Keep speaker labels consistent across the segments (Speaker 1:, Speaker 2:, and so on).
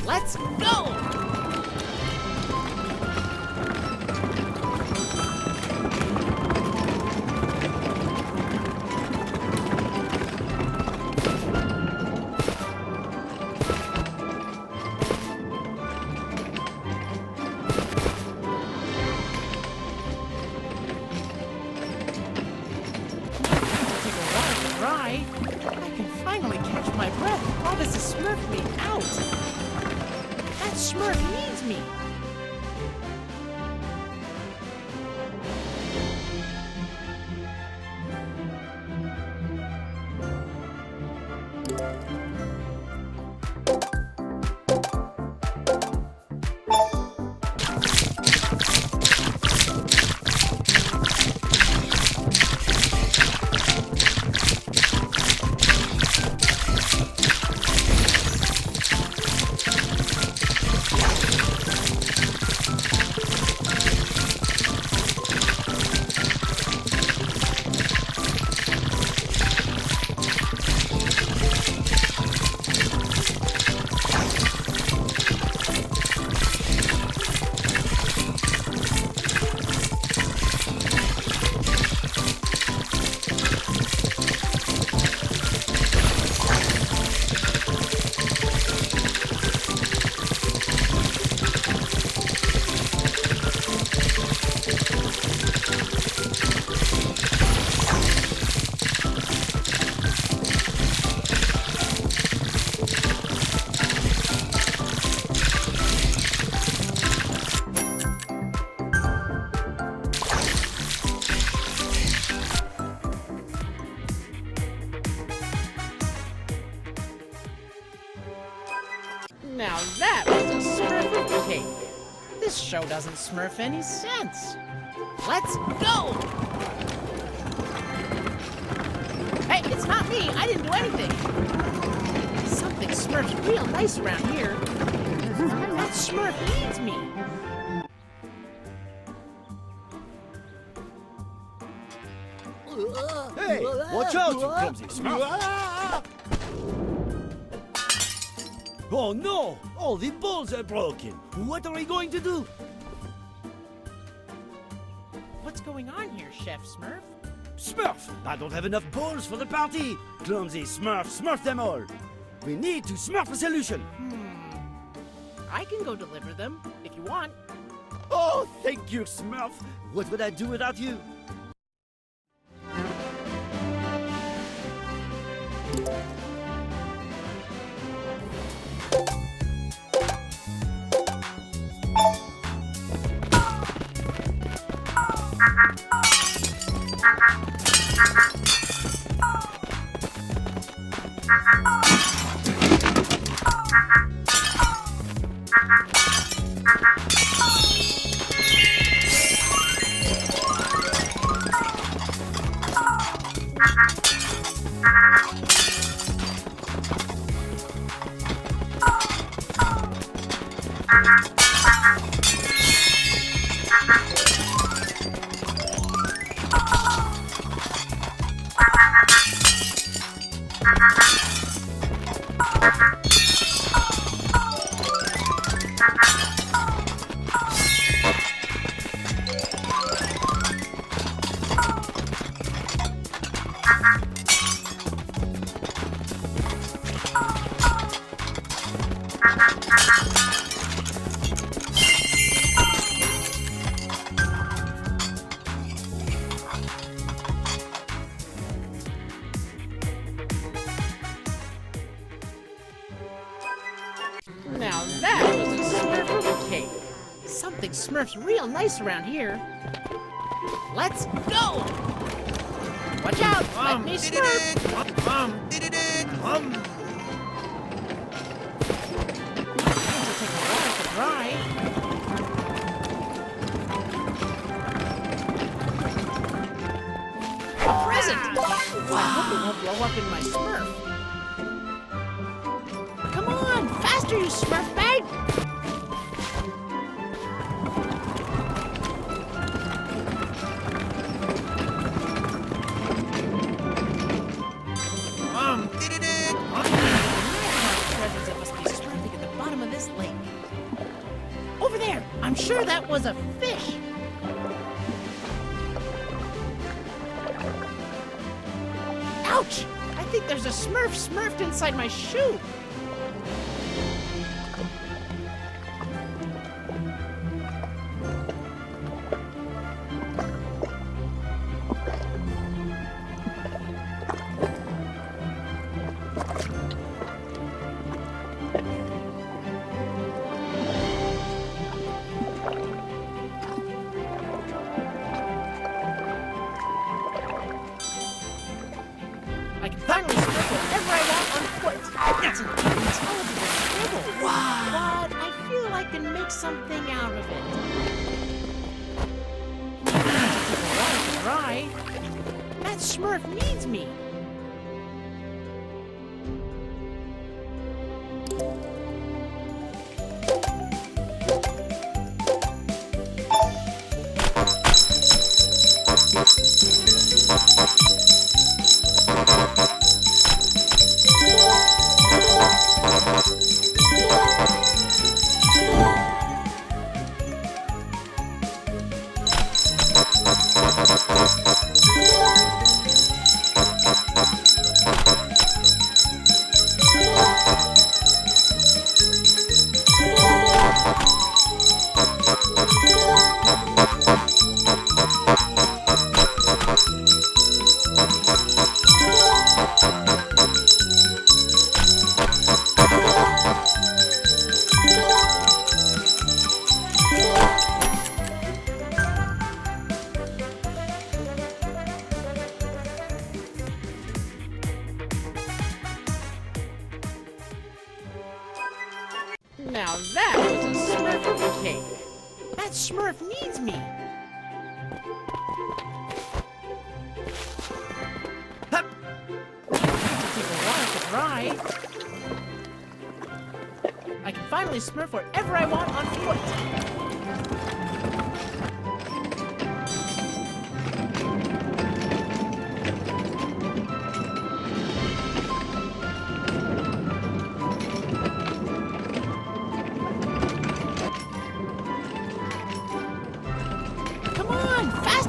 Speaker 1: Let's go! I can finally catch my breath. All this is Smurf me out. That Smurf needs me. Now that was a Smurf cake. This show doesn't Smurf any sense. Let's go! Hey, it's not me. I didn't do anything. Something Smurfs real nice around here. That Smurf needs me.
Speaker 2: Hey, watch out, you clumsy Smurf! Oh no! All the balls are broken! What are we going to do?
Speaker 1: What's going on here, Chef Smurf?
Speaker 2: Smurf! I don't have enough balls for the party! Clumsy Smurf, Smurf them all! We need to Smurf a solution!
Speaker 1: I can go deliver them, if you want.
Speaker 2: Oh, thank you, Smurf! What would I do without you?
Speaker 1: Now that was a Smurf cake. Something Smurfs real nice around here. Let's go! Watch out! Let me Smurf!
Speaker 3: Did it!
Speaker 1: It'll take a while to dry. A present! I hope it won't blow up in my Smurf. Come on! Faster, you Smurf bag! Treasures that must be Smurfing at the bottom of this lake. I'm sure that was a fish. Ouch! I think there's a Smurf smurfed inside my shoe. I can finally scribble whatever I want on foot. That's an unintelligible scribble. Wow. But I feel I can make something out of it. Right. That Smurf needs me. Now that was a Smurf of a cake. That Smurf needs me.
Speaker 2: Hup.
Speaker 1: Take a while to dry. I can finally Smurf wherever I want on foot.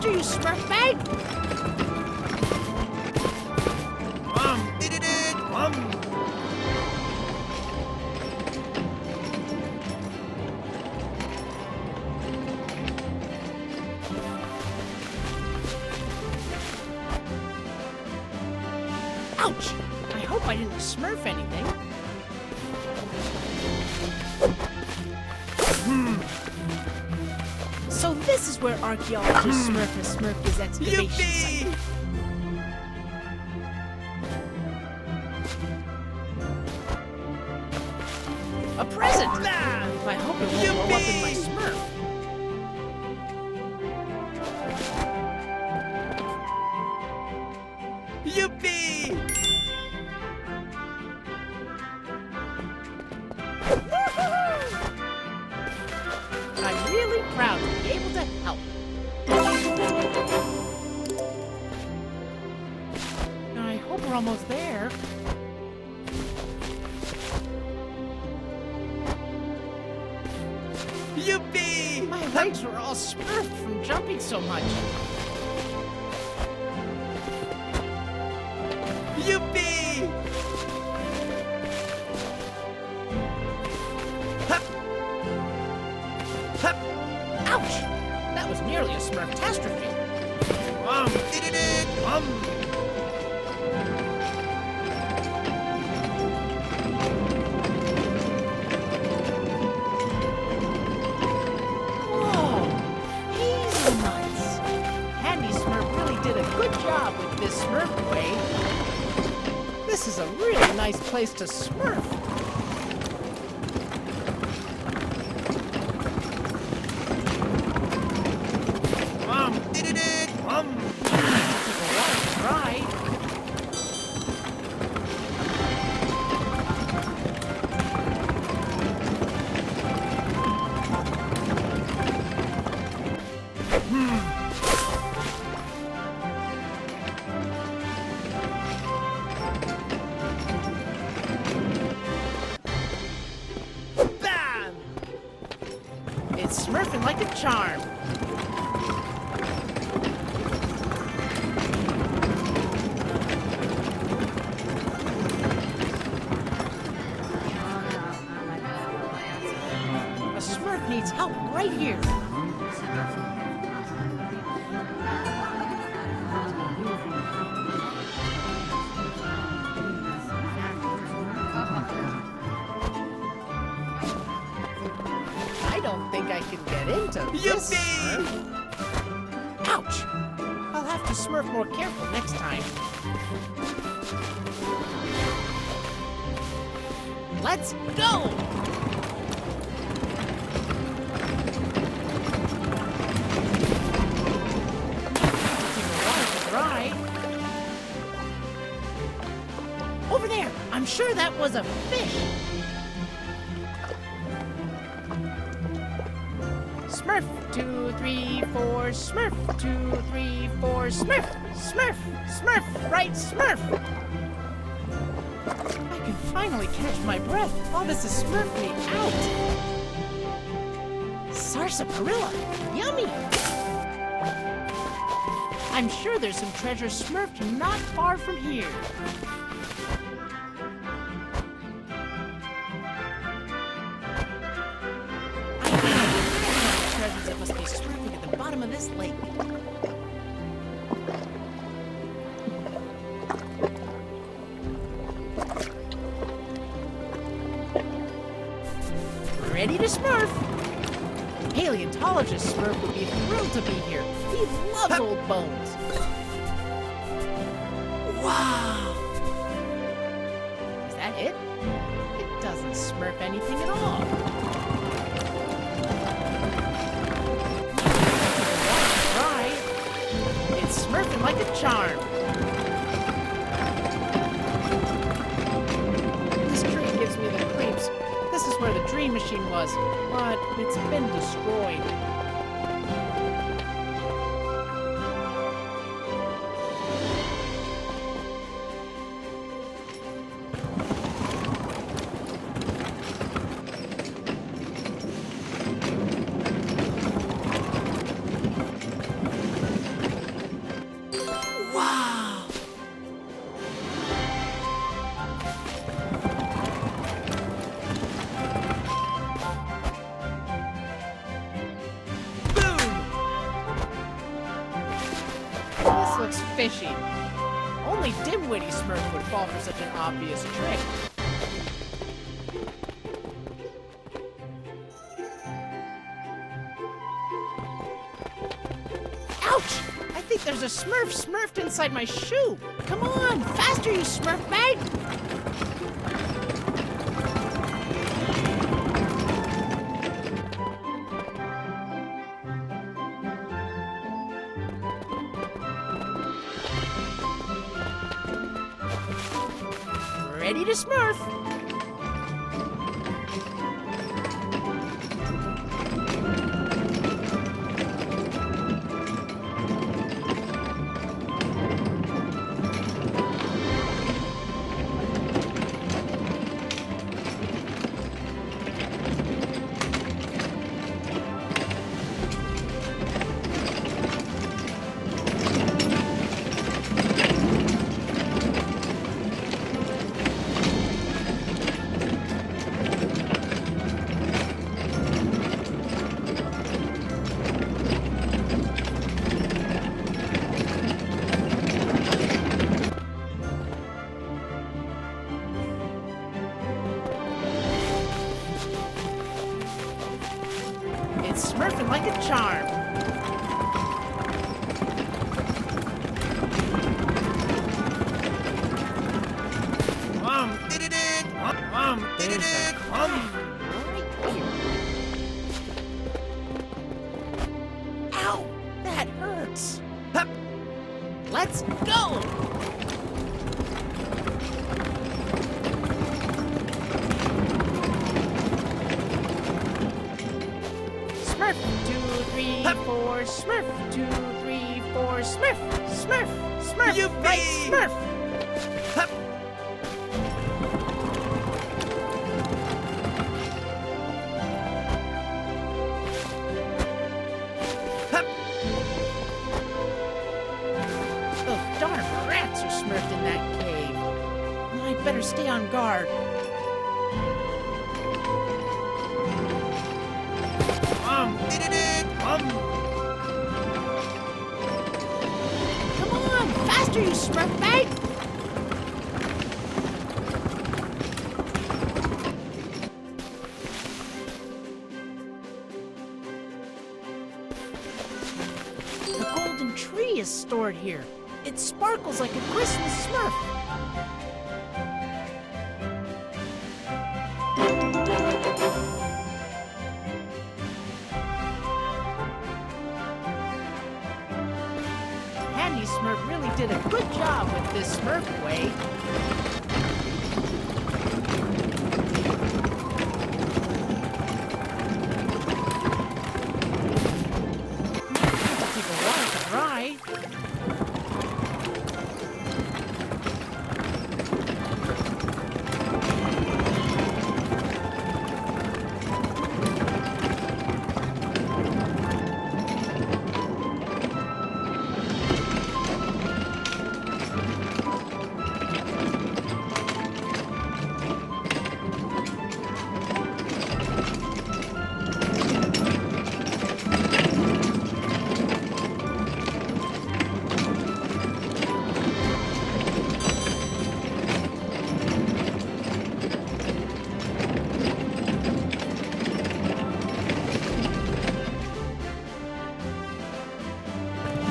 Speaker 1: You Smurf bag! Ouch! I hope I didn't Smurf anything. So this is where archaeology Smurf has smurfed his excavation site. A present! I hope it won't blow up in my Smurf.
Speaker 2: Yippee!
Speaker 1: I'm really proud to be able to help. I hope we're almost there.
Speaker 2: Yippee!
Speaker 1: My legs were all smurfed from jumping so much.
Speaker 2: Yippee! Hup! Hup!
Speaker 1: Ouch! That was nearly a Smurf-tastrophe. Whoa! Hazelnuts! Handy Smurf really did a good job with this Smurf way. This is a really nice place to Smurf. It's smurfing like a charm. A Smurf needs help right here. I don't think I can get into this Smurf. Ouch! I'll have to Smurf more careful next time. Let's go! Taking the water to dry. Over there! I'm sure that was a fish! Smurf, 2, 3, 4, Smurf, 2, 3, 4, Smurf, Smurf, Smurf, right, Smurf! I can finally catch my breath. All this is Smurf me out. Sarsaparilla, yummy! I'm sure there's some treasure Smurfed not far from here. That must be Smurfing at the bottom of this lake. Ready to Smurf! Paleontologist Smurf would be thrilled to be here. He loves old bones. Wow! Is that it? It doesn't Smurf anything at all. It's Smurfing like a charm. This tree gives me the creeps. This is where the dream machine was, but it's been destroyed. Looks fishy. Only dim-witty Smurf would fall for such an obvious trick. Ouch! I think there's a Smurf Smurfed inside my shoe. Come on, faster, you Smurf bag! Ready to Smurf! It's Smurfing like a charm. Ow! That hurts. Hup. Let's go! Smurf, 2, 3, 4, Smurf, 2, 3, 4, Smurf, Smurf, Smurf,
Speaker 2: Yippee!
Speaker 1: right, Smurf.
Speaker 2: Hup.
Speaker 1: on guard. Come on, faster, you Smurf bag! The golden tree is stored here. It sparkles like a Christmas Smurf. Handy Smurf really did a good job with this Smurf way. It'll take a while to dry.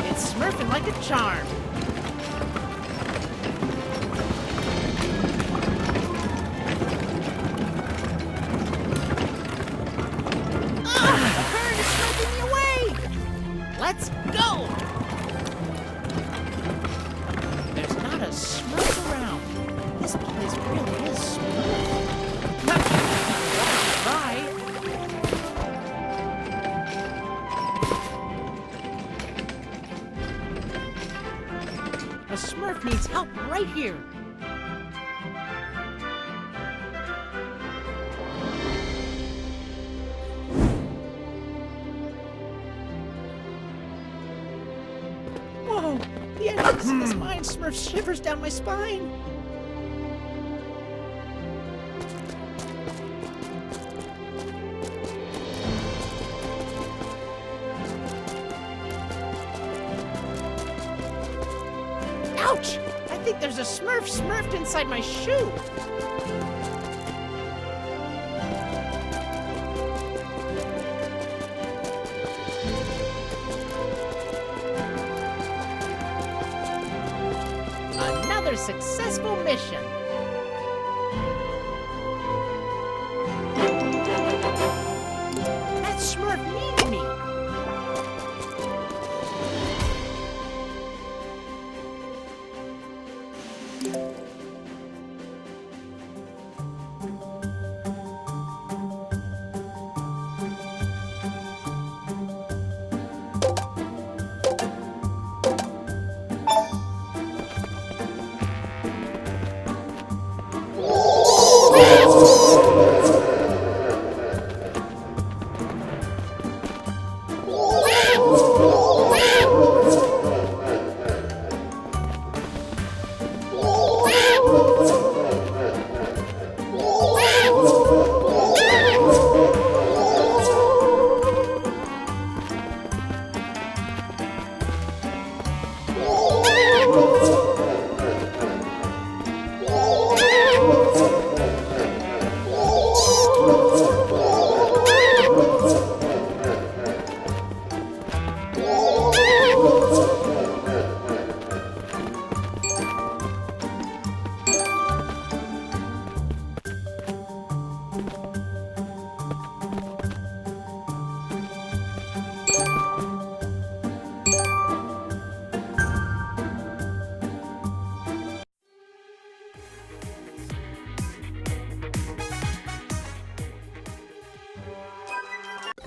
Speaker 1: It's smurfing like a charm. The current is sweeping me away! Let's go! There's not a Smurf around. This place really is Smurf. Right. A Smurf needs help right here. Whoa! The entrance to this mine Smurf shivers down my spine. Ouch! I think there's a Smurf smurfed inside my shoe. Another successful mission. That Smurf needs me.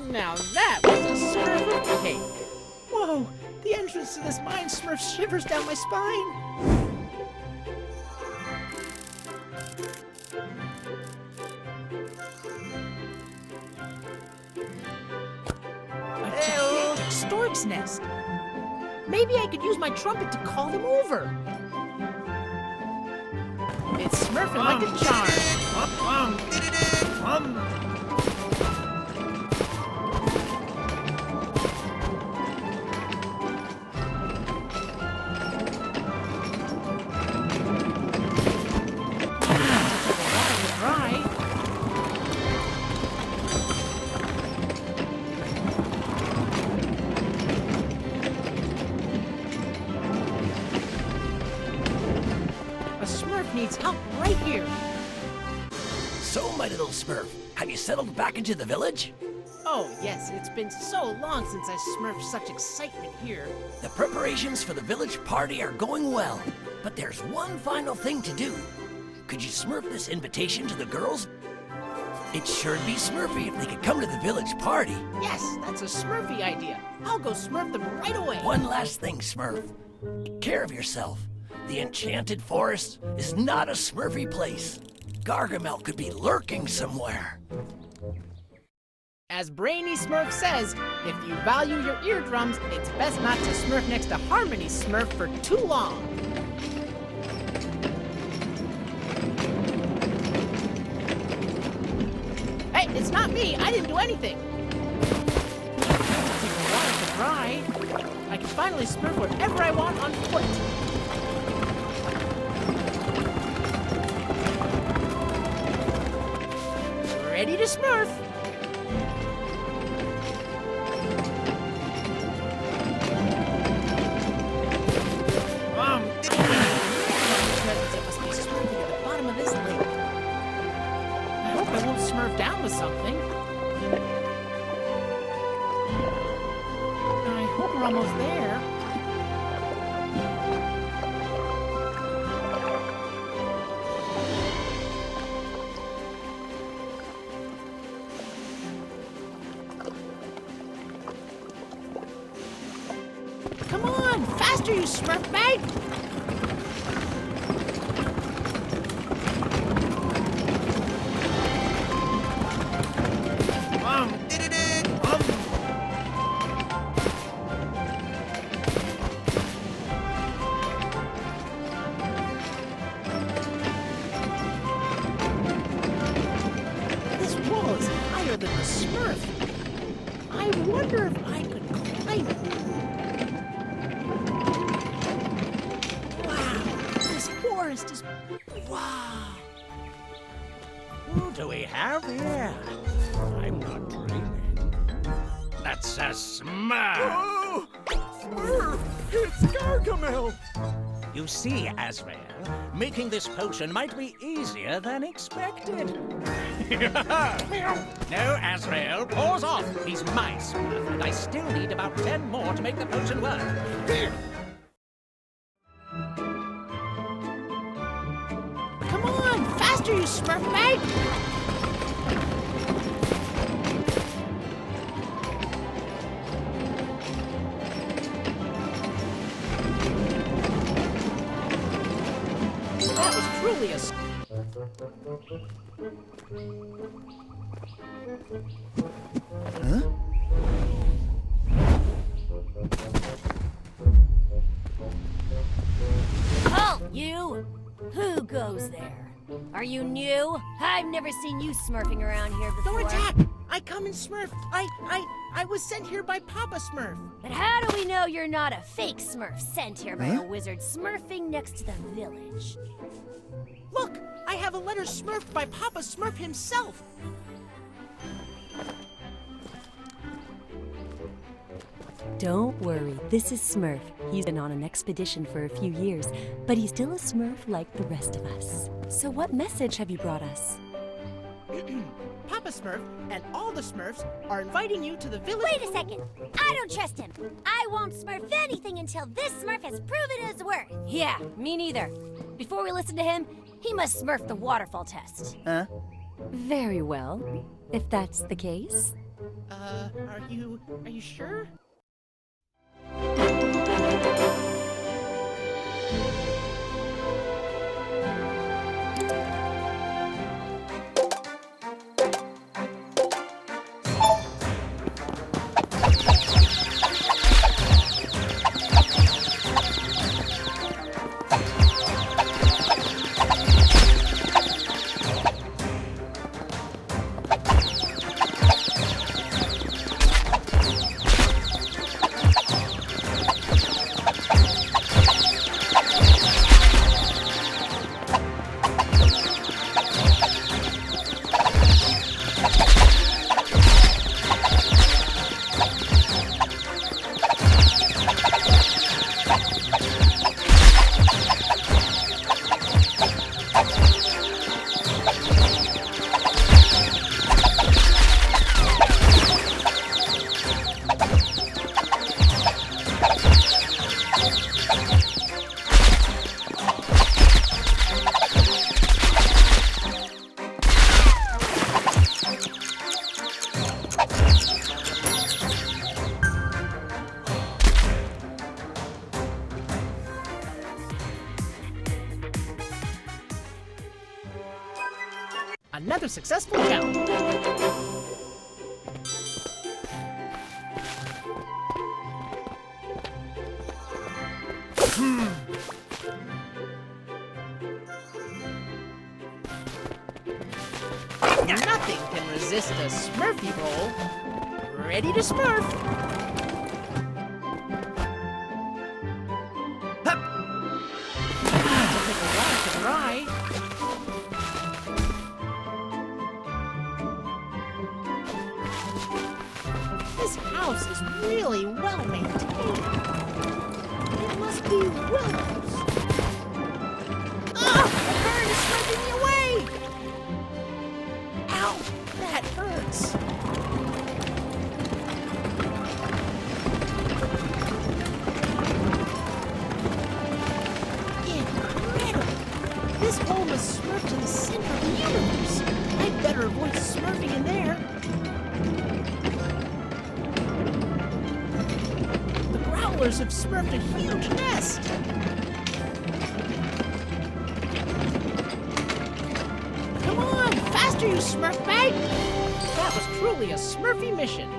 Speaker 1: Now that was a Smurf cake. Whoa, the entrance to this mine Smurf shivers down my spine. A gigantic stork's nest. Maybe I could use my trumpet to call them over. It's smurfing like a charm. Needs help right here.
Speaker 3: So, my little Smurf, have you settled back into the village?
Speaker 1: Oh, yes, it's been so long since I smurfed such excitement here.
Speaker 3: The preparations for the village party are going well, but there's one final thing to do. Could you smurf this invitation to the girls? It'd sure be smurfy if they could come to the village party.
Speaker 1: Yes, that's a smurfy idea. I'll go smurf them right away.
Speaker 3: One last thing, Smurf. Take care of yourself. The Enchanted Forest is not a smurfy place. Gargamel could be lurking somewhere.
Speaker 1: As Brainy Smurf says, if you value your eardrums, it's best not to smurf next to Harmony Smurf for too long. Hey, it's not me. I didn't do anything. Take a while to dry. I can finally smurf wherever I want on foot. Ready to smurf. It must be smurfing at the bottom of this lake. I hope I won't smurf down with something. I hope we're almost there. Come on, faster, you Smurf mate! This wall is higher than the Smurf. I wonder if I could climb it. Is... Wow!
Speaker 4: Who do we have here? I'm not dreaming. That's a Smurf!
Speaker 5: Oh! Smurf! It's Gargamel!
Speaker 4: You see, Azrael, making this potion might be easier than expected. No, Azrael, paws off! He's my Smurf, and I still need about 10 more to make the potion work.
Speaker 1: Come on, faster, you Smurf mate! That was truly a...
Speaker 3: Huh?
Speaker 6: Halt, you! Who goes there? Are you new? I've never seen you smurfing around here before.
Speaker 1: Don't attack! I come in Smurf. I was sent here by Papa Smurf.
Speaker 6: But how do we know you're not a fake Smurf sent here by a wizard smurfing next to the village?
Speaker 1: Look, I have a letter smurfed by Papa Smurf himself.
Speaker 7: Don't worry, this is Smurf. He's been on an expedition for a few years, but he's still a Smurf like the rest of us. So what message have you brought us?
Speaker 1: Papa Smurf and all the Smurfs are inviting you to the village...
Speaker 6: Wait a second! I don't trust him! I won't smurf anything until this Smurf has proven his worth! Yeah, me neither. Before we listen to him, he must smurf the waterfall test.
Speaker 3: Huh?
Speaker 7: Very well, if that's the case.
Speaker 1: Are you sure? Another successful challenge. Nothing can resist a Smurfy roll. Ready to Smurf. Hup. It'll take a while to dry. This house is really well maintained. It must be willows. Ah! The bird is sweeping me away! Ow! That hurts. Incredible! This home is Smurfed in the center of the universe. I'd better avoid smurfing in there. The growlers have smurfed a huge nest. Come on, faster, you Smurf bag! That was truly a Smurfy mission.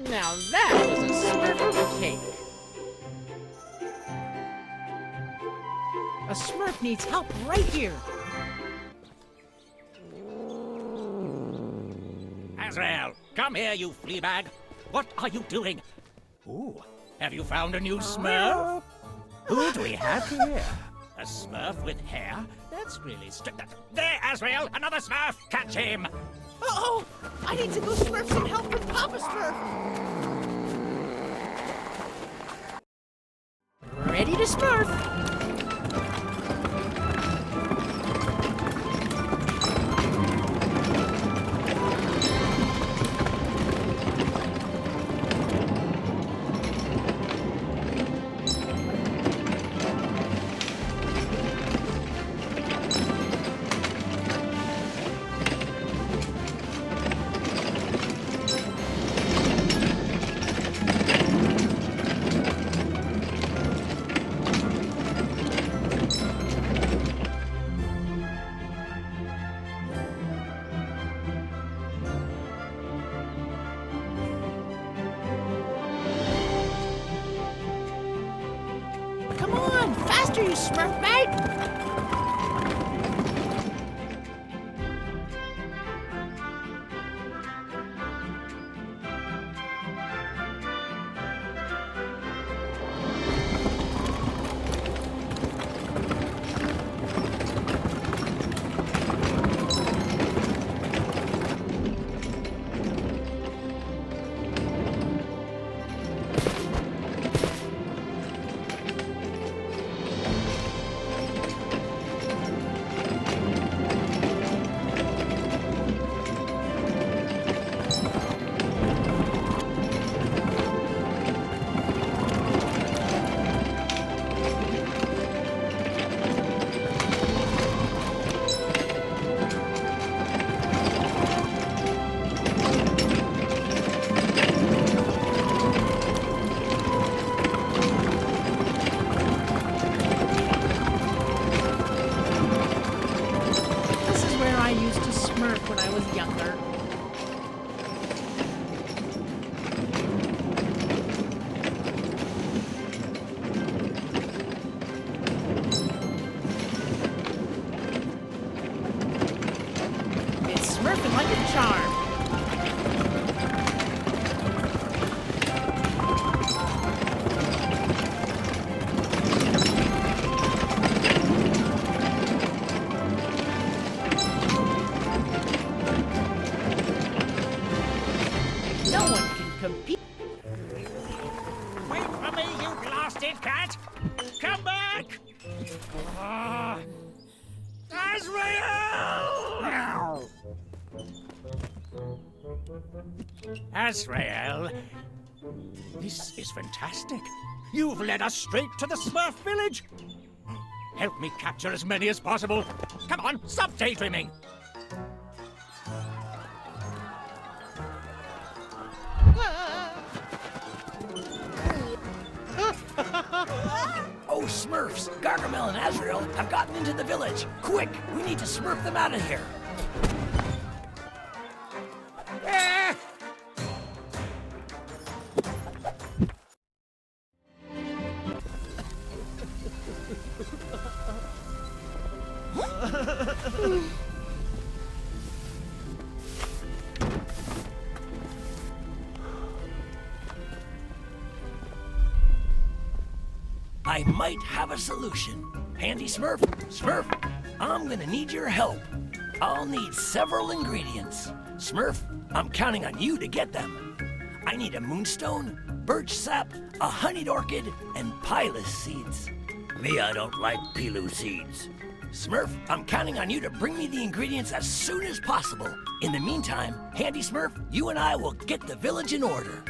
Speaker 1: Now that was a Smurf cake. A Smurf needs help right here.
Speaker 4: Azrael, come here, you flea bag. What are you doing? Ooh, have you found a new Smurf? Who do we have here? A Smurf with hair? That's really There, Azrael, another Smurf! Catch him!
Speaker 1: Uh-oh! I need to go Smurf some help from Papa Smurf! Ready to Smurf! Come on, faster, you Smurf bag! Smurf when I was younger. It's Smurfing like a charm. No one can compete.
Speaker 4: Wait for me, you blasted cat! Come back! Ah. Azrael! Azrael, this is fantastic. You've led us straight to the Smurf village. Help me capture as many as possible. Come on, stop daydreaming.
Speaker 3: Oh, Smurfs! Gargamel and Azrael have gotten into the village. Quick, we need to Smurf them out of here.
Speaker 4: Ah!
Speaker 3: I might have a solution. Handy Smurf? Smurf, I'm gonna need your help. I'll need several ingredients. Smurf, I'm counting on you to get them. I need a moonstone, birch sap, a honeyed orchid, and pilus seeds. Me, I don't like pilu seeds. Smurf, I'm counting on you to bring me the ingredients as soon as possible. In the meantime, Handy Smurf, you and I will get the village in order.